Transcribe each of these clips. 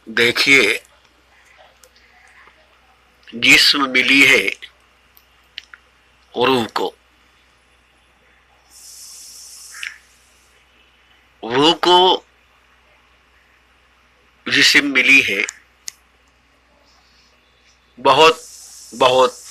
देखिए, जिस्म मिली है रूह को। रूह को जिस्म मिली है बहुत बहुत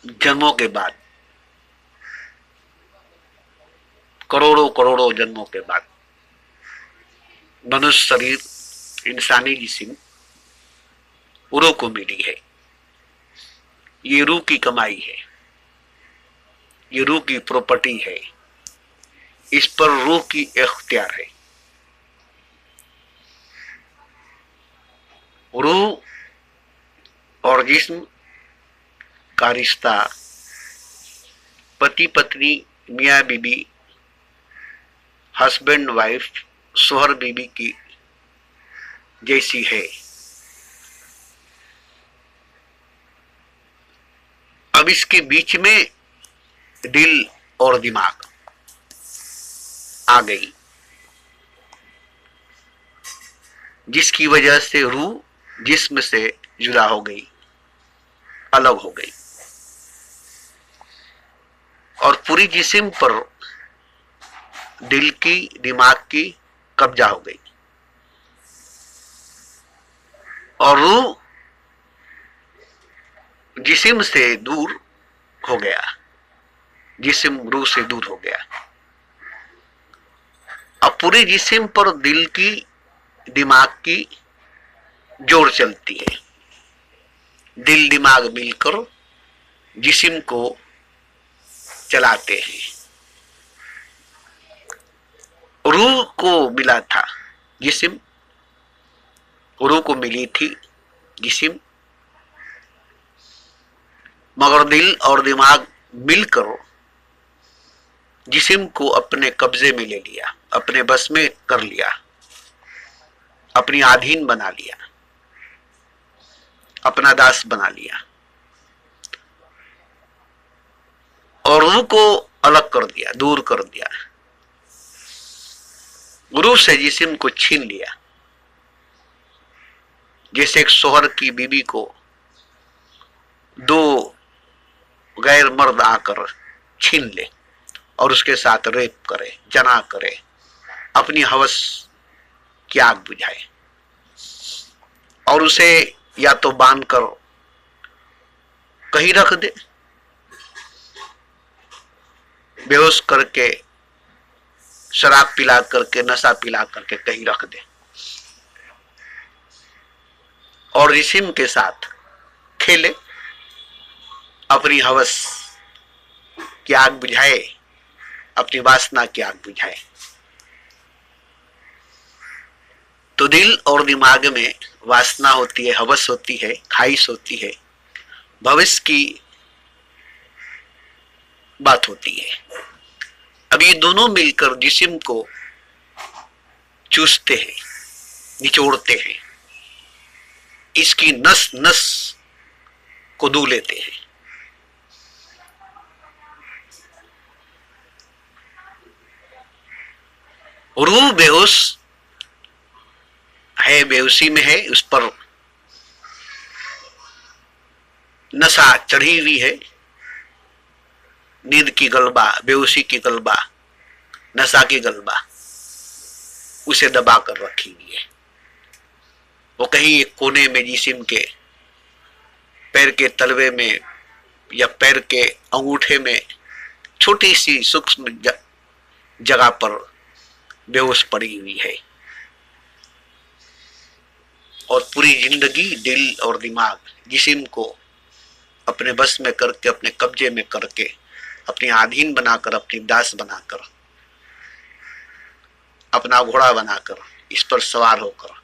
जन्मों के बाद, करोड़ों करोड़ों जन्मों के बाद मनुष्य शरीर, इंसानी जिस्म रूह को मिली है। ये रूह की कमाई है, ये रूह की प्रॉपर्टी है, इस पर रूह की इख्तियार है। रूह और जिस्म का रिश्ता पति पत्नी, मियाँ बीबी, हस्बैंड वाइफ, शोहर बीबी की जैसी है। अब इसके बीच में दिल और दिमाग आ गई, जिसकी वजह से रूह जिस्म से जुदा हो गई, अलग हो गई और पूरी जिस्म पर दिल की, दिमाग की कब्जा हो गई और रूह जिस्म से दूर हो गया, जिस्म रूह से दूर हो गया। अब पूरे जिस्म पर दिल की, दिमाग की जोर चलती है। दिल दिमाग मिलकर जिस्म को चलाते हैं। रूह को मिला था जिस्म, रूह को मिली थी जिस्म, मगर दिल और दिमाग मिलकर जिस्म को अपने कब्जे में ले लिया, अपने बस में कर लिया, अपनी अधीन बना लिया, अपना दास बना लिया और रूह को अलग कर दिया, दूर कर दिया। रूह से जिस्म को छीन लिया, जैसे एक शोहर की बीवी को दो गैर मर्द आकर छीन ले और उसके साथ रेप करे, जना करे, अपनी हवस की आग बुझाए और उसे या तो बांध कर कहीं रख दे, बेहोश करके, शराब पिला करके, नशा पिला करके कहीं रख दे और जिस्म के साथ खेले, अपनी हवस की आग बुझाए, अपनी वासना की आग बुझाए। तो दिल और दिमाग में वासना होती है, हवस होती है, ख्वाहिश होती है, भविष्य की बात होती है। अब ये दोनों मिलकर जिस्म को चूसते हैं, निचोड़ते हैं, इसकी नस नस को दू लेते हैं। रूह बेहोश है, बेहोशी में है, उस पर नशा चढ़ी हुई है, नींद की गलबा, बेहोशी की गलबा, नशा की गलबा उसे दबा कर रखी हुई है। वो कहीं एक कोने में जिस्म के पैर के तलवे में या पैर के अंगूठे में छोटी सी सूक्ष्म जगह पर बेहोश पड़ी हुई है और पूरी जिंदगी दिल और दिमाग जिस्म को अपने बस में करके, अपने कब्जे में करके, अपनी अधीन बनाकर, अपनी दास बनाकर, अपना घोड़ा बनाकर, इस पर सवार होकर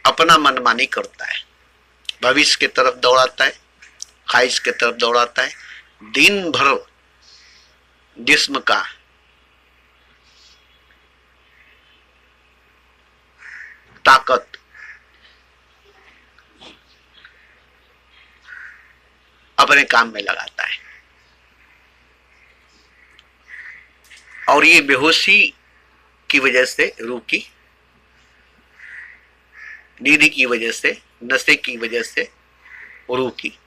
अपना मनमानी करता है, भविष्य की तरफ दौड़ाता है, ख्वाहिश की तरफ दौड़ाता है। दिन भर जिस्म का ताकत अपने काम में लगाता है और ये बेहोशी की वजह से, रूह की नींद की वजह से, नशे की वजह से, रूह की,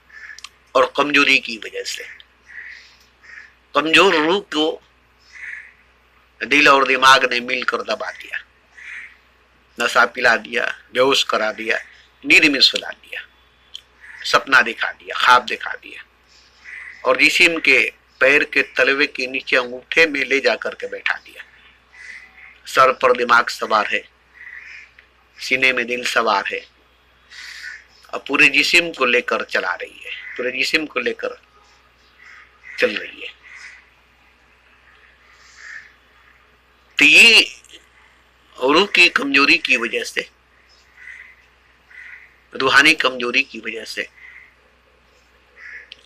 और कमजोरी की वजह से। कमजोर रूह को दिल और दिमाग ने मिलकर दबा दिया, नशा पिला दिया, बेहोश करा दिया, नींद में सुला दिया, सपना दिखा दिया, ख्वाब दिखा दिया, और जिस्म के पैर के तलवे के नीचे अंगूठे में ले जाकर के बैठा दिया। सर पर दिमाग सवार है, सीने में दिल सवार है, और पूरे जिस्म को लेकर चला रही है, पूरे जिस्म को लेकर चल रही है। तो ये रूह की कमजोरी की वजह से, रूहानी कमजोरी की वजह से,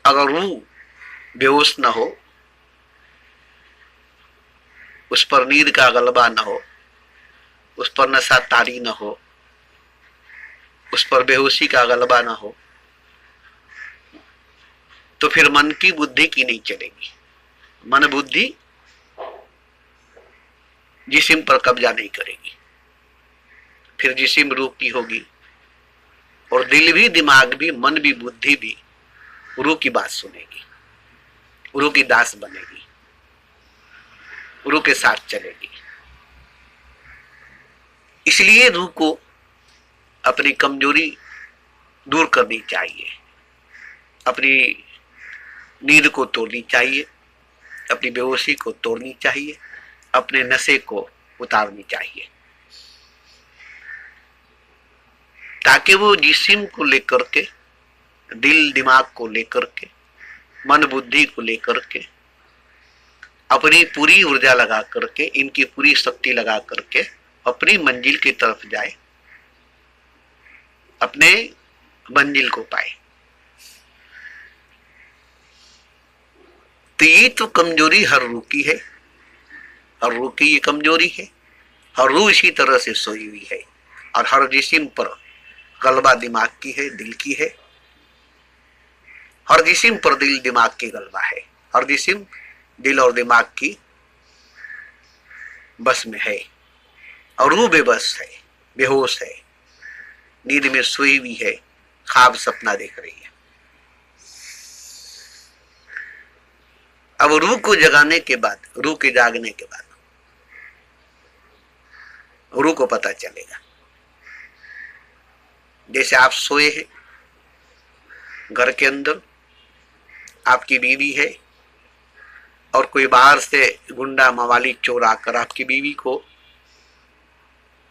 अगर रूह बेहोश न हो, उस पर नींद का गलबा न हो, उस पर नशा तारी न हो, उस पर बेहोशी का गलबा न हो, तो फिर मन की बुद्धि की नहीं चलेगी। मन बुद्धि जिस्म पर कब्जा नहीं करेगी, फिर जिस्म रूह की होगी, और दिल भी, दिमाग भी, मन भी, बुद्धि भी रूह की बात सुनेगी, रूह की दास बनेगी, रूह के साथ चलेगी। इसलिए रूह को अपनी कमजोरी दूर करनी चाहिए, अपनी नींद को तोड़नी चाहिए, अपनी बेहोशी को तोड़नी चाहिए, अपने नशे को उतारनी चाहिए, ताकि वो जिस्म को लेकर के, दिल दिमाग को लेकर के, मन बुद्धि को लेकर के, अपनी पूरी ऊर्जा लगा करके, इनकी पूरी शक्ति लगा करके अपनी मंजिल की तरफ जाए, अपने मंजिल को पाए। तो ये तो कमजोरी हर रूह की है, हर रूह की ये कमजोरी है। हर रूह इसी तरह से सोई हुई है, और हर जिस्म पर गलबा दिमाग की है, दिल की है। हर जिस्म पर दिल दिमाग की गलबा है, हर जिस्म दिल और दिमाग की बस में है, और रूह बेबस है, बेहोश है, नींद में सोई हुई है, ख्वाब सपना देख रही है। अब रूह को जगाने के बाद, रूह के जागने के बाद रूह को पता चलेगा। जैसे आप सोए हैं, घर के अंदर आपकी बीवी है, और कोई बाहर से गुंडा मवाली चोर आकर आपकी बीवी को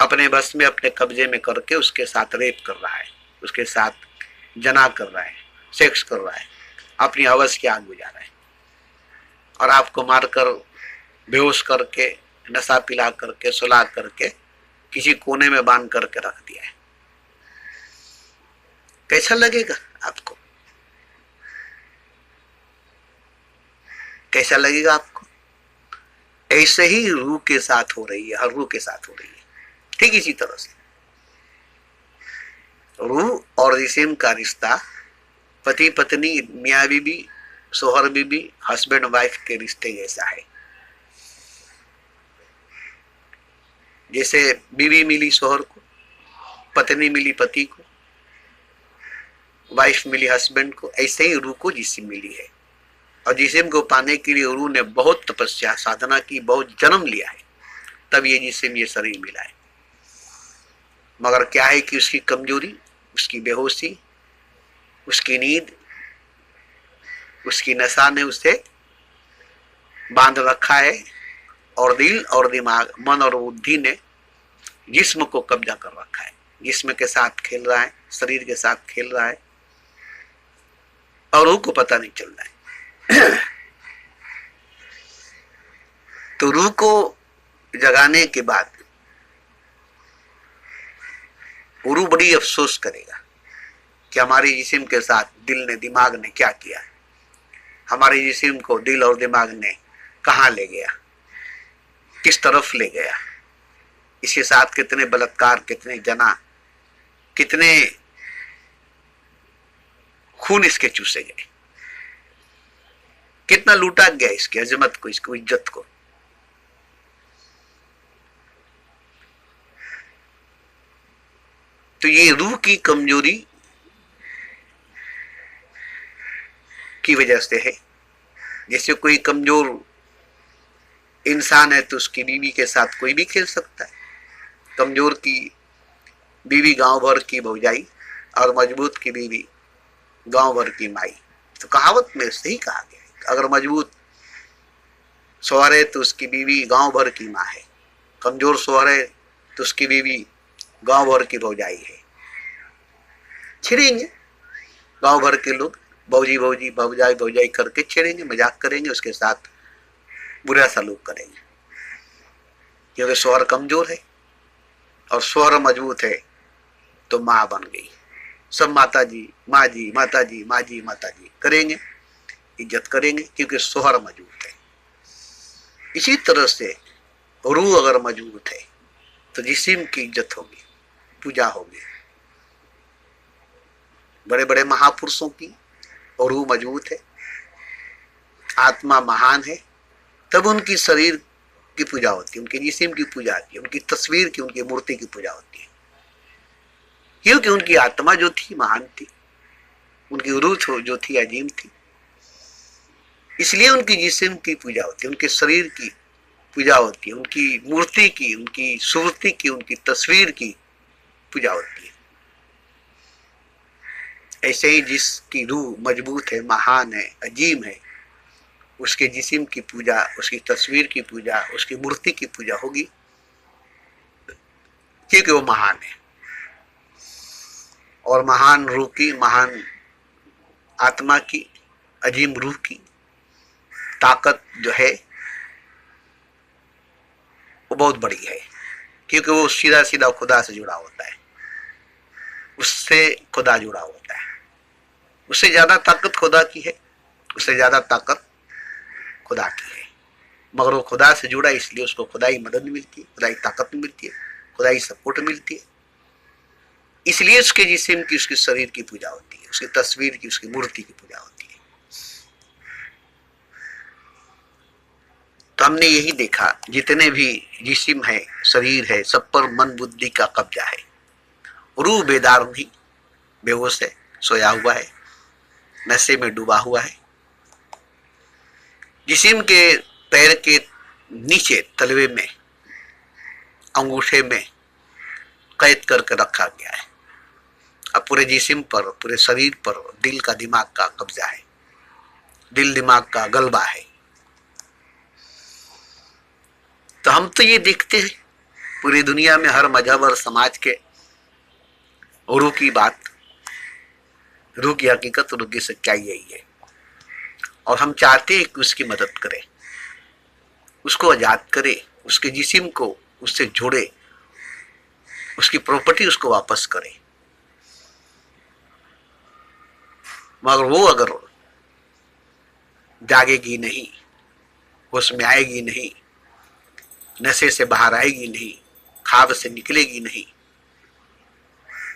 अपने बस में, अपने कब्जे में करके उसके साथ रेप कर रहा है, उसके साथ जना कर रहा है, सेक्स कर रहा है, अपनी हवस की आग बुझा रहा है, और आपको मारकर, बेहोश करके, नशा पिला करके, सुला करके किसी कोने में बांध करके रख दिया है। कैसा लगेगा आपको? कैसा लगेगा आपको? ऐसे ही रूह के साथ हो रही है, हर रूह के साथ हो रही है। ठीक इसी तरह से रूह और जिस्म का रिश्ता पति पत्नी, मियाँ बीबी, सोहर बीबी, हस्बैंड वाइफ के रिश्ते जैसा है। जैसे बीवी मिली सोहर को, पत्नी मिली पति को, वाइफ मिली हस्बैंड को, ऐसे ही रूह को जिस्म मिली है। और जिस्म को पाने के लिए रूह ने बहुत तपस्या साधना की, बहुत जन्म लिया है, तब ये जिस्म, ये शरीर मिला है। मगर क्या है कि उसकी कमजोरी, उसकी बेहोशी, उसकी नींद, उसकी नशा ने उसे बांध रखा है, और दिल और दिमाग, मन और बुद्धि ने जिस्म को कब्जा कर रखा है, जिस्म के साथ खेल रहा है, शरीर के साथ खेल रहा है, और रूह को पता नहीं चल रहा है। तो रूह को जगाने के बाद रूह बड़ी अफसोस करेगा कि हमारे जिस्म के साथ दिल ने, दिमाग ने क्या किया है, हमारे जिस्म को दिल और दिमाग ने कहाँ ले गया, किस तरफ ले गया, इसके साथ कितने बलात्कार, कितने जना, कितने खून इसके चूसे गए, कितना लूटा गया इसकी अजमत को, इसकी इज्जत को। तो ये रूह की कमजोरी की वजह से है। जैसे कोई कमजोर इंसान है तो उसकी बीवी के साथ कोई भी खेल सकता है। कमजोर की बीवी गांव भर की भौजाई और मजबूत की बीवी गांव भर की माई। तो कहावत में सही कहा गया है, अगर मजबूत शौहर है तो उसकी बीवी गांव भर की माँ है, कमजोर शौहर है तो उसकी बीवी गांव भर की भौजाई है। छिड़ेंगे गांव भर के लोग, भौजी भौजी भौजाई भौजाई करके छेड़ेंगे, मजाक करेंगे, उसके साथ बुरा सलूक करेंगे, क्योंकि शौहर कमजोर है और शौहर मजबूत है तो माँ बन गई। सब माता जी माँ जी माता जी माँ जी माता जी करेंगे, इज्जत करेंगे, क्योंकि शौहर मजबूत है। इसी तरह से रूह अगर मजबूत है तो जिस्म की इज्जत होगी, पूजा होगी। बड़े बड़े महापुरुषों की रूह मजबूत है, आत्मा महान है, तब उनकी शरीर की पूजा होती है, उनके जिस्म की पूजा होती है, उनकी तस्वीर की, उनकी मूर्ति की पूजा होती है, क्योंकि उनकी आत्मा जो थी महान थी, उनकी रूह जो थी अजीम थी। इसलिए उनकी जिस्म की पूजा होती है, उनके शरीर की पूजा होती है, उनकी मूर्ति की, उनकी सूरती की, उनकी तस्वीर की पूजा होती है। ऐसे ही जिसकी रूह मजबूत है, महान है, अजीम है, उसके जिस्म की पूजा, उसकी तस्वीर की पूजा, उसकी मूर्ति की पूजा होगी, क्योंकि वो महान है। और महान रूह की, महान आत्मा की, अजीम रूह की ताकत जो है वो बहुत बड़ी है, क्योंकि वो सीधा सीधा खुदा से जुड़ा होता है, उससे खुदा जुड़ा होता है। उससे ज्यादा ताकत खुदा की है, उससे ज्यादा ताकत खुदा की है, मगर वो खुदा से जुड़ा, इसलिए उसको खुदाई मदद मिलती है, खुदाई ताकत मिलती है, खुदाई सपोर्ट मिलती है। इसलिए उसके जिस्म की, उसके शरीर की पूजा होती है, उसकी तस्वीर की, उसकी मूर्ति की पूजा होती है। तो हमने यही देखा, जितने भी जिस्म है, शरीर है, सब पर मन बुद्धि का कब्जा है। रूह बेदार नहीं, बेहोश है, सोया हुआ है, नशे में डूबा हुआ है। जिस्म के पैर के नीचे तलवे में, अंगूठे में कैद करके रखा गया है। अब पूरे जिस्म पर, पूरे शरीर पर दिल का, दिमाग का कब्जा है, दिल दिमाग का गलबा है। तो हम तो ये देखते हैं पूरी दुनिया में हर मजहब और समाज के रूह की बात, रूह की हकीकत, रूह की सच्चाई यही है। और हम चाहते हैं कि उसकी मदद करें, उसको आजाद करे, उसके जिस्म को उससे जोड़े, उसकी प्रॉपर्टी उसको वापस करे। मगर वो अगर जागेगी नहीं, होश में आएगी नहीं, नशे से बाहर आएगी नहीं, ख्वाब से निकलेगी नहीं,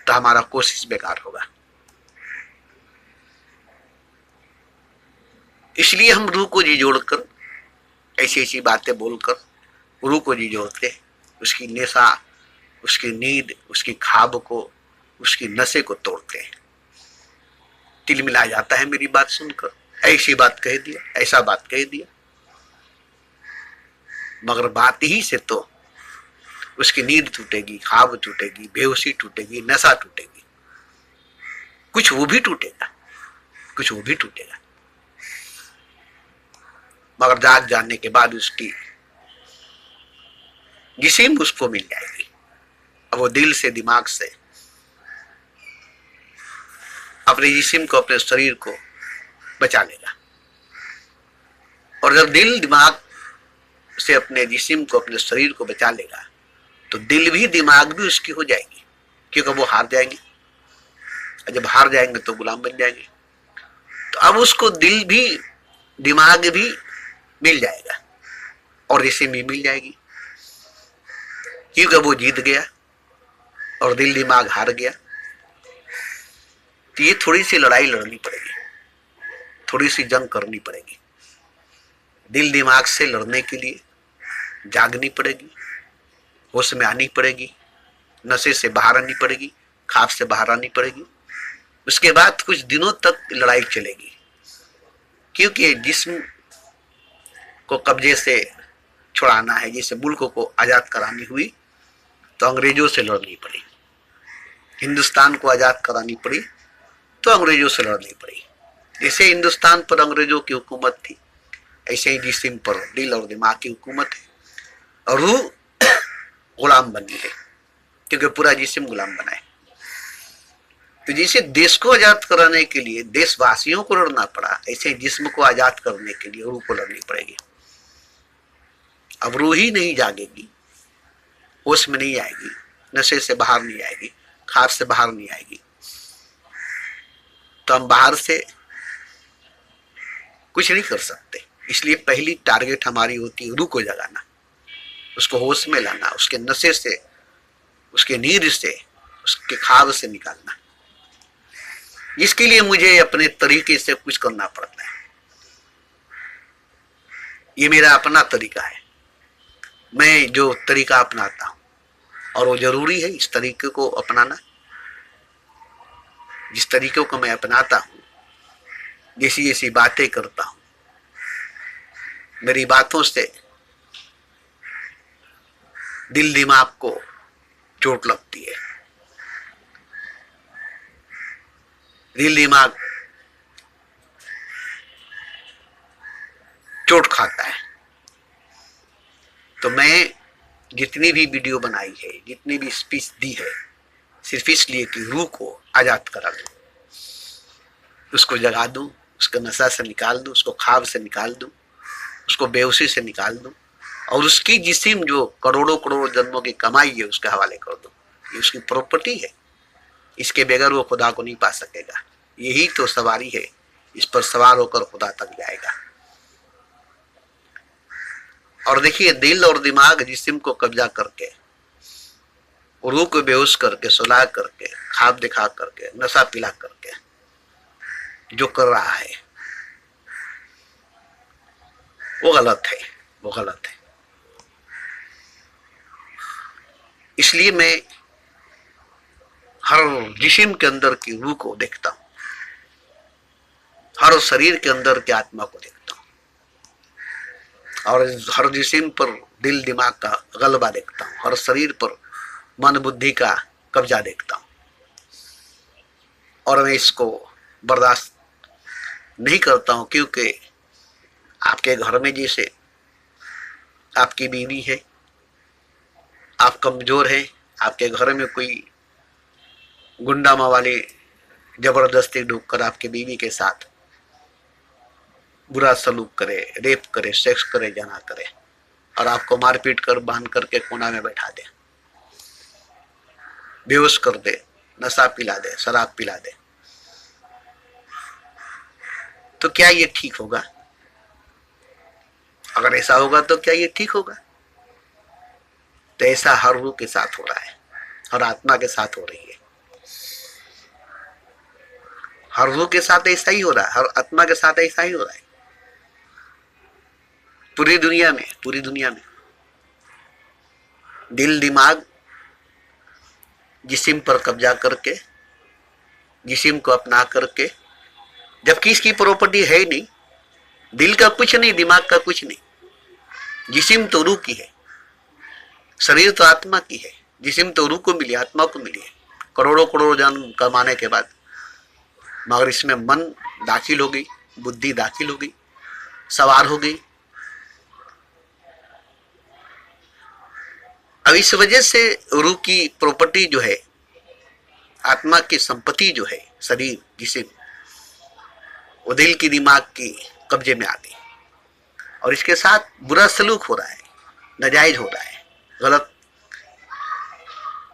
तो हमारा कोशिश बेकार होगा। इसलिए हम रूह को जी जोड़कर, ऐसी ऐसी बातें बोलकर रूह को जी जोड़ते हैं, उसकी नशा, उसकी नींद, उसकी ख्वाब को, उसकी नशे को तोड़ते हैं। तिल मिला जाता है मेरी बात सुनकर, ऐसी बात कह दिया, ऐसा बात कह दिया, मगर बात ही से तो उसकी नींद टूटेगी, ख्वाब टूटेगी, बेहोशी टूटेगी, नशा टूटेगी, कुछ वो भी टूटेगा, कुछ वो भी टूटेगा। मगर जाग जानने के बाद उसकी जिस्म उसको मिल जाएगी। अब वो दिल से, दिमाग से अपने जिस्म को, अपने शरीर को बचा लेगा। और जब दिल दिमाग से अपने जिस्म को, अपने शरीर को बचा लेगा, तो दिल भी दिमाग भी उसकी हो जाएगी, क्योंकि वो हार जाएंगे। और जब हार जाएंगे तो गुलाम बन जाएंगे। तो अब उसको दिल भी, दिमाग भी मिल जाएगा और जिस्म भी मिल जाएगी, क्योंकि वो जीत गया और दिल दिमाग हार गया। तो ये थोड़ी सी लड़ाई लड़नी पड़ेगी, थोड़ी सी जंग करनी पड़ेगी। दिल दिमाग से लड़ने के लिए जागनी पड़ेगी, होश में आनी पड़ेगी, नशे से बाहर आनी पड़ेगी, ख्वाब से बाहर आनी पड़ेगी। उसके बाद कुछ दिनों तक लड़ाई चलेगी, क्योंकि जिस्म को कब्जे से छुड़ाना है, जैसे मुल्क को आजाद करानी हुई तो अंग्रेजों से लड़नी पड़ी, हिंदुस्तान को आजाद करानी पड़ी तो अंग्रेजों से लड़नी पड़ी। जैसे हिंदुस्तान पर अंग्रेजों की हुकूमत थी, ऐसे ही जिस्म पर दिल और दिमाग की हुकूमत है, और रूह गुलाम बनी है, क्योंकि पूरा जिस्म गुलाम बना है। तो जैसे देश को आजाद कराने के लिए देशवासियों को लड़ना पड़ा, ऐसे जिस्म को आजाद करने के लिए रूह को लड़नी पड़ेगी। अब रूह ही नहीं जागेगी, होश में नहीं आएगी, नशे से बाहर नहीं आएगी, ख्वाब से बाहर नहीं आएगी, तो हम बाहर से कुछ नहीं कर सकते। इसलिए पहली टारगेट हमारी होती है रूह को जगाना, उसको होश में लाना, उसके नशे से, उसके नींद से, उसके ख्वाब से निकालना। इसके लिए मुझे अपने तरीके से कुछ करना पड़ता है। ये मेरा अपना तरीका है, मैं जो तरीका अपनाता हूं, और वो जरूरी है इस तरीके को अपनाना। जिस तरीके को मैं अपनाता हूं, जैसी जैसी बातें करता हूं, मेरी बातों से दिल दिमाग को चोट लगती है, दिल दिमाग चोट खाता है। तो मैं जितनी भी वीडियो बनाई है, जितनी भी स्पीच दी है, सिर्फ इसलिए कि रूह को आजाद करा दूं, उसको जगा दूं, उसको नशा से निकाल दूं, उसको ख्वाब से निकाल दूं, उसको बेहोशी से निकाल दूं, और उसकी जिस्म जो करोड़ों करोड़ों जन्मों की कमाई है उसके हवाले कर दूं। ये उसकी प्रॉपर्टी है, इसके बगैर वो खुदा को नहीं पा सकेगा। यही तो सवारी है, इस पर सवार होकर खुदा तक जाएगा। और देखिए, दिल और दिमाग जिस्म को कब्जा करके, रूह को बेहोश करके, सुला करके, ख्वाब दिखा करके, नशा पिला करके जो कर रहा है वो गलत है, वो गलत है। इसलिए मैं हर जिस्म के अंदर की रूह को देखता हूं, हर शरीर के अंदर की आत्मा को देखता हूं, और हर जिस्म पर दिल दिमाग का गलबा देखता हूं, हर शरीर पर मन बुद्धि का कब्जा देखता हूं। और मैं इसको बर्दाश्त नहीं करता हूं, क्योंकि आपके घर में जैसे आपकी बीवी है, आप कमजोर हैं, आपके घर में कोई गुंडा मवाली जबरदस्ती ढूंढकर आपकी बीवी के साथ बुरा सलूक करे, रेप करे, सेक्स करे, जना करे, और आपको मारपीट कर बांध करके कोना में बैठा दे, बेहोश कर दे, नशा पिला दे, शराब पिला दे, तो क्या ये ठीक होगा? अगर ऐसा होगा तो क्या ये ठीक होगा? तो ऐसा हर रूह के साथ हो रहा है, हर आत्मा के साथ हो रही है, हर रूह के साथ ऐसा ही हो रहा है, हर आत्मा के साथ ऐसा ही हो रहा है। पूरी दुनिया में, पूरी दुनिया में दिल दिमाग जिस्म पर कब्जा करके, जिस्म को अपना करके, जबकि इसकी प्रॉपर्टी है ही नहीं, दिल का कुछ नहीं, दिमाग का कुछ नहीं, जिस्म तो रूह की है, शरीर तो आत्मा की है, जिस्म तो रूह को मिली, आत्मा को मिली है करोड़ों करोड़ों जन्म कमाने के बाद। मगर इसमें मन दाखिल हो गई, बुद्धि दाखिल हो गई, सवार हो गई। अब इस वजह से रूह की प्रॉपर्टी जो है, आत्मा की संपत्ति जो है, शरीर जिस्म, वो दिल की दिमाग की कब्जे में आ गई, और इसके साथ बुरा सलूक हो रहा है, नाजायज हो रहा है, गलत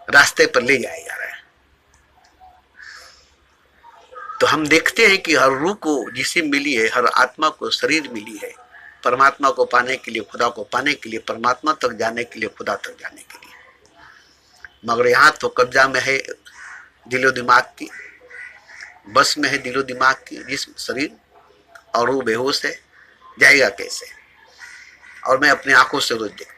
रास्ते पर ले जाया जा रहा है। तो हम देखते हैं कि हर रूह को जिस्म मिली है, हर आत्मा को शरीर मिली है, परमात्मा को पाने के लिए, खुदा को पाने के लिए, परमात्मा तक जाने के लिए, खुदा तक जाने के लिए। मगर यहाँ तो कब्जा में है दिलो दिमाग की, बस में है दिलो दिमाग की जिस्म शरीर, और वो बेहोश है, जाएगा कैसे? और मैं अपनी आंखों से रोज देखता